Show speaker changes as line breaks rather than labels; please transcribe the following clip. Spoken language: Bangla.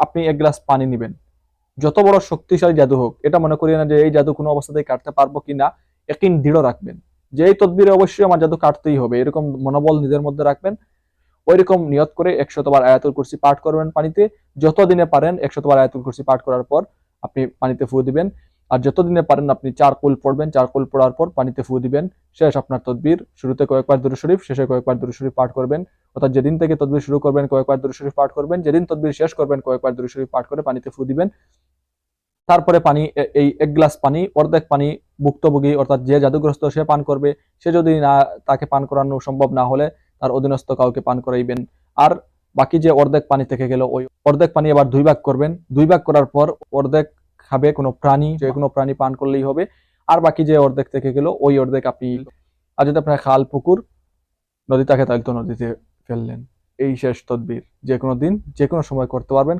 আপনি 1 গ্লাস পানি নিবেন। যত বড় শক্তিশালী জাদু হোক, এটা মনে করিয়েন না যে এই জাদু কোনো অবস্থাতেই কাটতে পারবো কিনা। ইয়াকিন দৃঢ় রাখবেন যে এই তদবিরে অবশ্যই আমার জাদু কাটতেই হবে, এরকম মনোবল নিজের মধ্যে রাখবেন। ওইরকম নিয়ত করে 100 বার আয়াতুল কুরসি পাঠ করবেন পানিতে। যতদিনে পারেন 100 বার আয়াতুল কুরসি পাঠ করার পর আপনি পানিতে ফু দিবেন। আর যতদিনে পারেন আপনি 4 কুল পড়বেন, 4 কুল পড়ার পর পানিতে ফু দিবেন। শেষ আপনার তদবির। শুরুতে কয়েকবার দুরূদ শরীফ, শেষে কয়েকবার দুরূদ শরীফ পাঠ করবেন। অর্থাৎ যেদিন থেকে তদবির শুরু করবেন কয়েকবার দুরূদ শরীফ পাঠ করবেন, যেদিন তদবির শেষ করবেন কয়েকবার দুরূদ শরীফ পাঠ করে পানিতে ফু দিবেন। তারপরে পানি, এই 1 গ্লাস পানি অর্ধেক পানি ভুক্তভোগী অর্থাৎ যে জাদুগ্রস্ত সে পান করবে। সে যদি না, তাকে পান করানো সম্ভব না হলে তার অধীনস্থ কাউকে পান করাইবেন। আর বাকি যে অর্ধেক পানি থেকে গেল, ওই অর্ধেক পানি আবার 2 ভাগ করবেন। 2 ভাগ করার পর অর্ধেক খাবে কোনো প্রাণী, যে কোনো প্রাণী পান করলেই হবে। আর বাকি যে অর্ধেক থেকে গেল ওই অর্ধেক আপনি, আর যদি আপনার খাল পুকুর নদী থাকে তাহলে তো নদীতে ফেললেন। এই শেষ তদবির। যে কোনো দিন যে কোনো সময় করতে পারবেন।